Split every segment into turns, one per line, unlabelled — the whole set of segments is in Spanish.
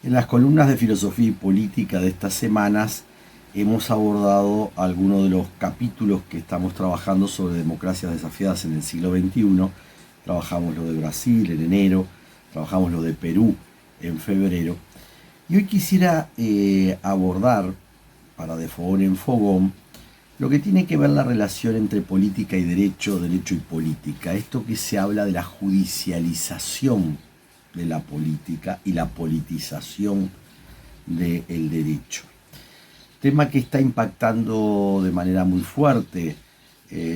En las columnas de filosofía y política de estas semanas hemos abordado algunos de los capítulos que estamos trabajando sobre democracias desafiadas en el siglo XXI. Trabajamos lo de Brasil en enero, trabajamos lo de Perú en febrero. Y hoy quisiera abordar, para de fogón en fogón, lo que tiene que ver la relación entre política y derecho, derecho y política. Esto que se habla de la judicialización de la política y la politización del derecho. Tema que está impactando de manera muy fuerte,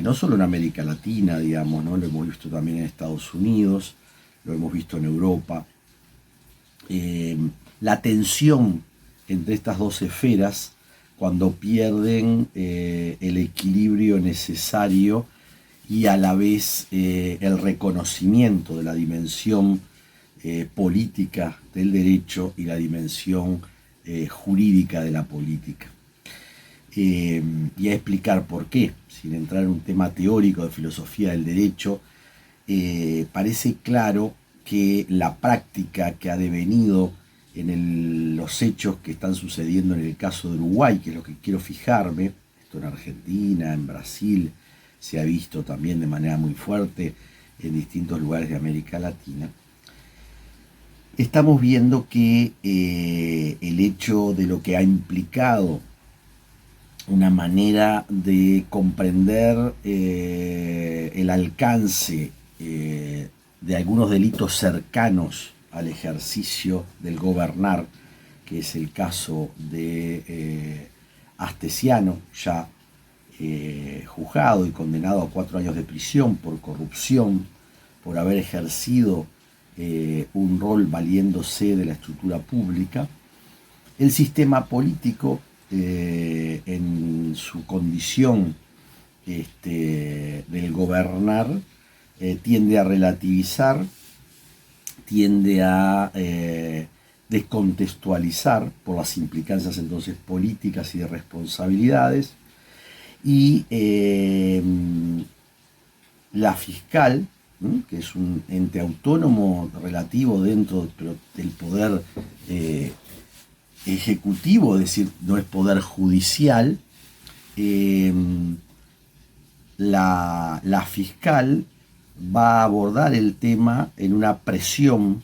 no solo en América Latina, digamos, ¿no? Lo hemos visto también en Estados Unidos, lo hemos visto en Europa. La tensión entre estas dos esferas, cuando pierden el equilibrio necesario y a la vez el reconocimiento de la dimensión política del derecho y la dimensión jurídica de la política. Y a explicar por qué, sin entrar en un tema teórico de filosofía del derecho, parece claro que la práctica que ha devenido en los hechos que están sucediendo en el caso de Uruguay, que es lo que quiero fijarme, esto en Argentina, en Brasil, se ha visto también de manera muy fuerte en distintos lugares de América Latina, estamos viendo que el hecho de lo que ha implicado una manera de comprender el alcance de algunos delitos cercanos al ejercicio del gobernar, que es el caso de Astesiano, ya juzgado y condenado a 4 años de prisión por corrupción, por haber ejercido un rol valiéndose de la estructura pública. El sistema político, en su condición del gobernar, tiende a relativizar, tiende a descontextualizar por las implicancias entonces políticas y de responsabilidades, y la fiscal, que es un ente autónomo relativo dentro del poder ejecutivo, es decir, no es poder judicial, la fiscal va a abordar el tema en una presión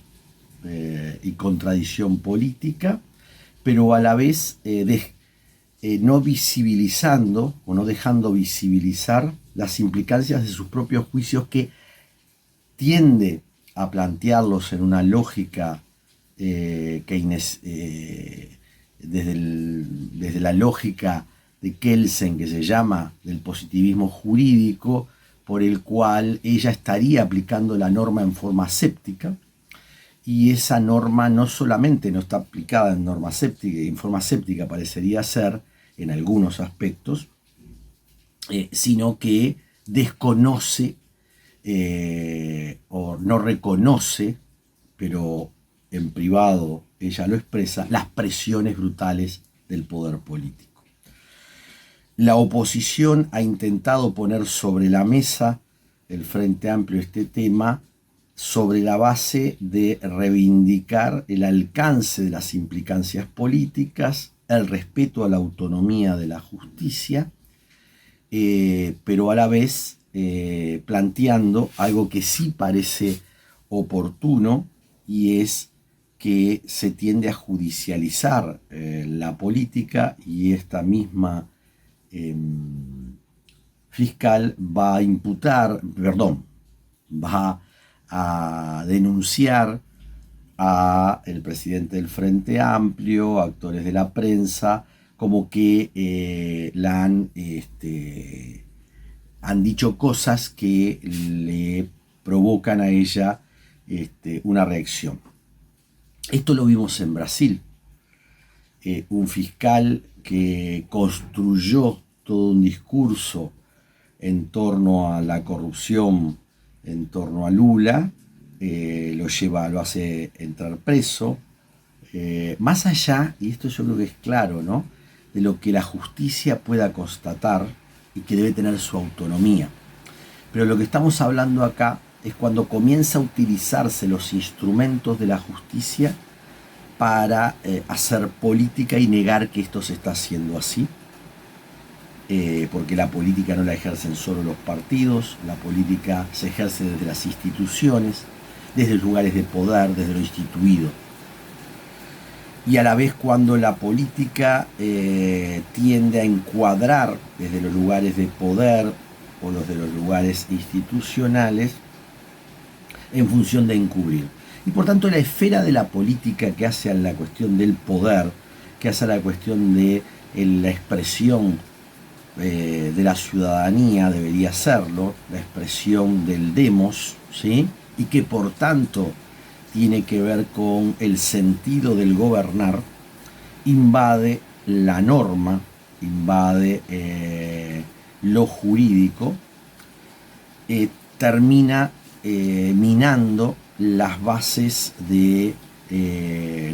y contradicción política, pero a la vez no visibilizando o no dejando visibilizar las implicancias de sus propios juicios, que tiende a plantearlos en una lógica desde la lógica de Kelsen, que se llama del positivismo jurídico, por el cual ella estaría aplicando la norma en forma aséptica, y esa norma no solamente no está aplicada en forma aséptica parecería ser en algunos aspectos, sino que desconoce o no reconoce, pero en privado ella lo expresa, las presiones brutales del poder político. La oposición ha intentado poner sobre la mesa, el Frente Amplio, este tema sobre la base de reivindicar el alcance de las implicancias políticas, el respeto a la autonomía de la justicia, pero a la vez planteando algo que sí parece oportuno, y es que se tiende a judicializar la política, y esta misma fiscal va a denunciar a el presidente del Frente Amplio, actores de la prensa, como que han dicho cosas que le provocan a ella una reacción. Esto lo vimos en Brasil. Un fiscal que construyó todo un discurso en torno a la corrupción, en torno a Lula, lo hace entrar preso, más allá, y esto yo creo que es claro, ¿no?, de lo que la justicia pueda constatar y que debe tener su autonomía. Pero lo que estamos hablando acá es cuando comienza a utilizarse los instrumentos de la justicia para hacer política y negar que esto se está haciendo así, porque la política no la ejercen solo los partidos, la política se ejerce desde las instituciones, desde los lugares de poder, desde lo instituido. Y a la vez, cuando la política tiende a encuadrar desde los lugares de poder o desde los lugares institucionales en función de encubrir. Y por tanto, la esfera de la política que hace a la cuestión del poder, que hace a la cuestión de la expresión de la ciudadanía, debería serlo, la expresión del demos, ¿sí? Y que por tanto tiene que ver con el sentido del gobernar, invade la norma, invade lo jurídico, termina minando las bases de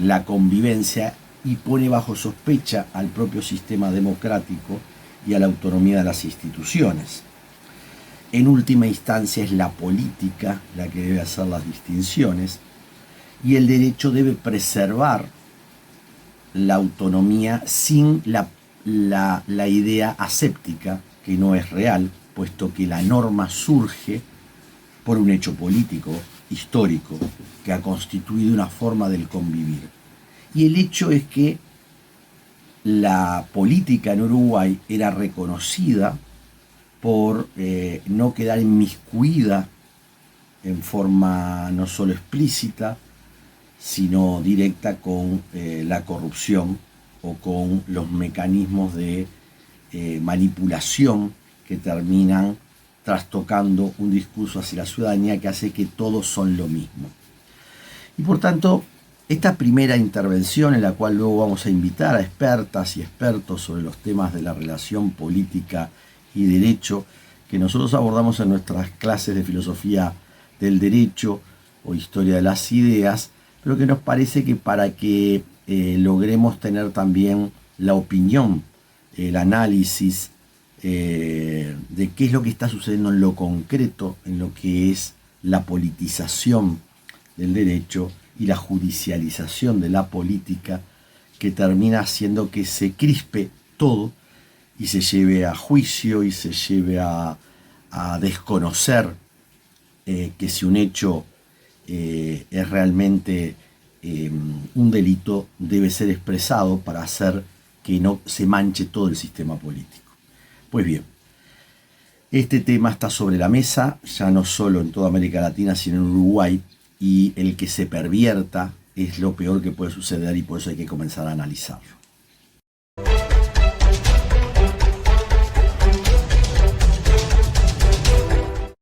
la convivencia y pone bajo sospecha al propio sistema democrático y a la autonomía de las instituciones. En última instancia es la política la que debe hacer las distinciones, y el derecho debe preservar la autonomía sin la idea aséptica, que no es real, puesto que la norma surge por un hecho político, histórico, que ha constituido una forma del convivir. Y el hecho es que la política en Uruguay era reconocida por no quedar inmiscuida en forma no solo explícita, sino directa con la corrupción o con los mecanismos de manipulación que terminan trastocando un discurso hacia la ciudadanía que hace que todos son lo mismo. Y por tanto, esta primera intervención, en la cual luego vamos a invitar a expertas y expertos sobre los temas de la relación política y derecho, que nosotros abordamos en nuestras clases de filosofía del derecho o historia de las ideas, pero que nos parece que para que logremos tener también la opinión, el análisis de qué es lo que está sucediendo en lo concreto, en lo que es la politización del derecho y la judicialización de la política, que termina haciendo que se crispe todo y se lleve a juicio y se lleve a desconocer que si un hecho es realmente un delito, debe ser expresado para hacer que no se manche todo el sistema político. Pues bien, este tema está sobre la mesa, ya no solo en toda América Latina, sino en Uruguay, y el que se pervierta es lo peor que puede suceder, y por eso hay que comenzar a analizarlo.